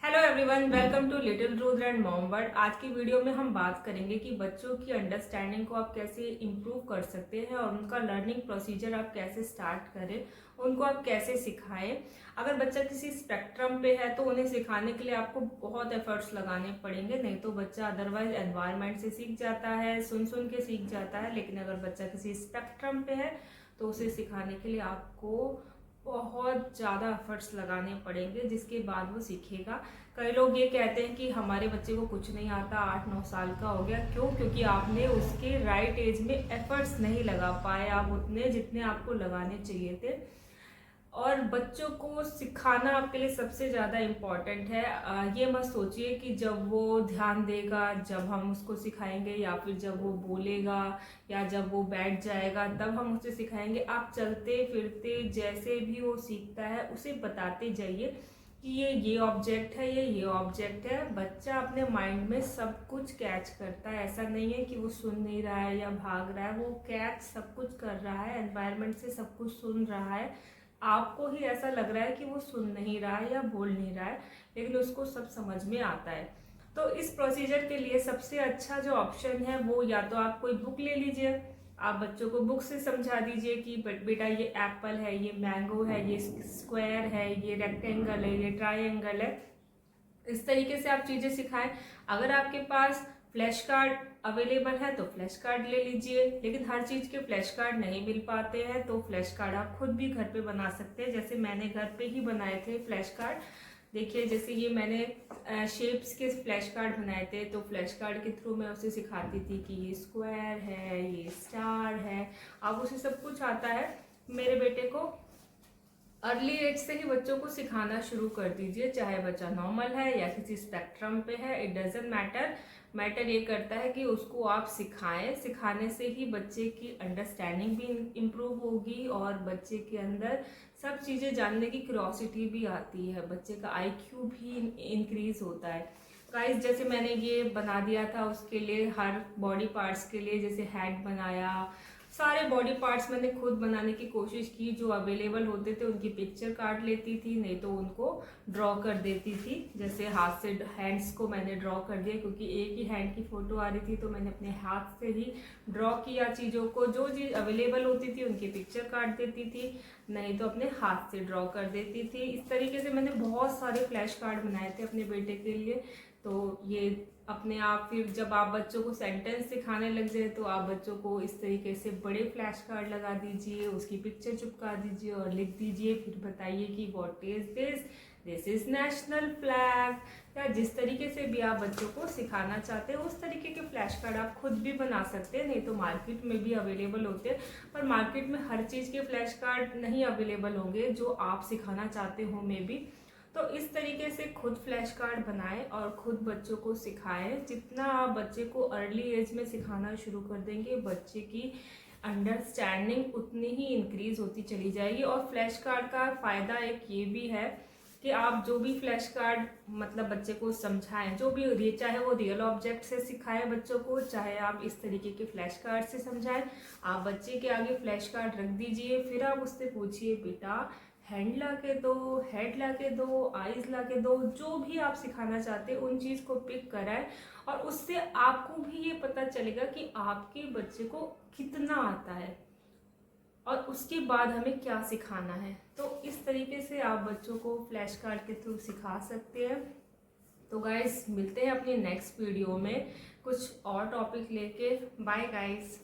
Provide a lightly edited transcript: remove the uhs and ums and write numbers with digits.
Hello everyone, welcome to little Rudra and mom world. आज की video में हम बात करेंगे कि बच्चों की अंडरस्टैंडिंग को आप कैसे इम्प्रूव कर सकते हैं और उनका लर्निंग प्रोसीजर आप कैसे स्टार्ट करें, उनको आप कैसे सिखाएं। अगर बच्चा किसी स्पेक्ट्रम पे है तो उन्हें सिखाने के लिए आपको बहुत एफर्ट्स लगाने पड़ेंगे, नहीं तो बच्चा अदरवाइज एनवायरनमेंट से सीख जाता है, सुन सुन के सीख जाता है। लेकिन अगर बच्चा किसी स्पेक्ट्रम पे है तो उसे सिखाने के लिए आपको बहुत ज़्यादा एफर्ट्स लगाने पड़ेंगे, जिसके बाद वो सीखेगा। कई लोग ये कहते हैं कि हमारे बच्चे को कुछ नहीं आता, 8-9 साल का हो गया। क्यों? क्योंकि आपने उसके राइट एज में एफर्ट्स नहीं लगा पाए आप उतने जितने आपको लगाने चाहिए थे। और बच्चों को सिखाना आपके लिए सबसे ज़्यादा इम्पॉर्टेंट है। ये मत सोचिए कि जब वो ध्यान देगा जब हम उसको सिखाएंगे, या फिर जब वो बोलेगा या जब वो बैठ जाएगा तब हम उसे सिखाएंगे। आप चलते फिरते जैसे भी वो सीखता है उसे बताते जाइए कि ये ऑब्जेक्ट है, ये ऑब्जेक्ट है। बच्चा अपने माइंड में सब कुछ कैच करता है। ऐसा नहीं है कि वो सुन नहीं रहा है या भाग रहा है, वो कैच सब कुछ कर रहा है, एनवायरनमेंट से सब कुछ सुन रहा है। आपको ही ऐसा लग रहा है कि वो सुन नहीं रहा है या बोल नहीं रहा है, लेकिन उसको सब समझ में आता है। तो इस प्रोसीजर के लिए सबसे अच्छा जो ऑप्शन है वो या तो आप कोई बुक ले लीजिए, आप बच्चों को बुक से समझा दीजिए कि बेटा ये एप्पल है, ये मैंगो है, ये स्क्वायर है, ये रेक्टेंगल है, ये ट्राइंगल है। इस तरीके से आप चीजें सिखाएं। अगर आपके पास फ्लैश कार्ड अवेलेबल है तो फ्लैश कार्ड ले लीजिए, लेकिन हर चीज के फ्लैश कार्ड नहीं मिल पाते हैं तो फ्लैश कार्ड आप खुद भी घर पे बना सकते हैं। जैसे मैंने घर पे ही बनाए थे फ्लैश कार्ड। देखिए, जैसे ये मैंने शेप्स के फ्लैश कार्ड बनाए थे, तो फ्लैश कार्ड के थ्रू मैं उसे सिखाती थी कि ये स्क्वायर है, ये स्टार है। अब उसे सब कुछ आता है। मेरे बेटे को अर्ली एज से ही बच्चों को सिखाना शुरू कर दीजिए, चाहे बच्चा नॉर्मल है या किसी स्पेक्ट्रम पे है, इट डजेंट मैटर। मैटर ये करता है कि उसको आप सिखाएं। सिखाने से ही बच्चे की अंडरस्टैंडिंग भी इम्प्रूव होगी और बच्चे के अंदर सब चीज़ें जानने की क्यूरोसिटी भी आती है, बच्चे का आईक्यू भी इंक्रीज होता है। गाइस, जैसे मैंने ये बना दिया था उसके लिए, हर बॉडी पार्ट्स के लिए, जैसे हेड बनाया, सारे बॉडी पार्ट्स मैंने खुद बनाने की कोशिश की। जो अवेलेबल होते थे उनकी पिक्चर काट लेती थी, नहीं तो उनको ड्रॉ कर देती थी। जैसे हाथ से हैंड्स को मैंने ड्रॉ कर दिया, क्योंकि एक ही हैंड की फोटो आ रही थी, तो मैंने अपने हाथ से ही ड्रॉ किया चीज़ों को। जो चीज़ अवेलेबल होती थी उनकी पिक्चर काट देती थी, नहीं तो अपने हाथ से ड्रॉ कर देती थी। इस तरीके से मैंने बहुत सारे फ्लैश कार्ड बनाए थे अपने बेटे के लिए। तो ये अपने आप, फिर जब आप बच्चों को सेंटेंस सिखाने लग जाए तो आप बच्चों को इस तरीके से बड़े फ्लैश कार्ड लगा दीजिए, उसकी पिक्चर चिपका दीजिए और लिख दीजिए, फिर बताइए कि what is this, this is national flag. या जिस तरीके से भी आप बच्चों को सिखाना चाहते हो उस तरीके के फ्लैश कार्ड आप खुद भी बना सकते हैं, नहीं तो मार्केट में भी अवेलेबल होते हैं। पर मार्केट में हर चीज़ के फ्लैश कार्ड नहीं अवेलेबल होंगे जो आप सिखाना चाहते हो मे बी। तो इस तरीके से खुद फ्लैश कार्ड बनाएं और खुद बच्चों को सिखाएं। जितना आप बच्चे को अर्ली एज में सिखाना शुरू कर देंगे, बच्चे की अंडरस्टैंडिंग उतनी ही इंक्रीज होती चली जाएगी। और फ्लैश कार्ड का फायदा एक ये भी है कि आप जो भी फ्लैश कार्ड मतलब बच्चे को समझाएं, जो भी, चाहे वो रियल ऑब्जेक्ट से सिखाएं बच्चों को, चाहे आप इस तरीके के फ्लैश कार्ड से समझाएं, आप बच्चे के आगे फ्लैश कार्ड रख दीजिए। फिर आप उससे पूछिए, बेटा हैंड ला के दो, हेड ला के दो, आईज ला के दो, जो भी आप सिखाना चाहते हैं उन चीज को पिक कराएं। और उससे आपको भी ये पता चलेगा कि आपके बच्चे को कितना आता है और उसके बाद हमें क्या सिखाना है। तो इस तरीके से आप बच्चों को फ्लैश कार्ड के थ्रू सिखा सकते हैं। तो गाइस, मिलते हैं अपनी नेक्स्ट वीडियो में कुछ और टॉपिक लेके। Bye guys.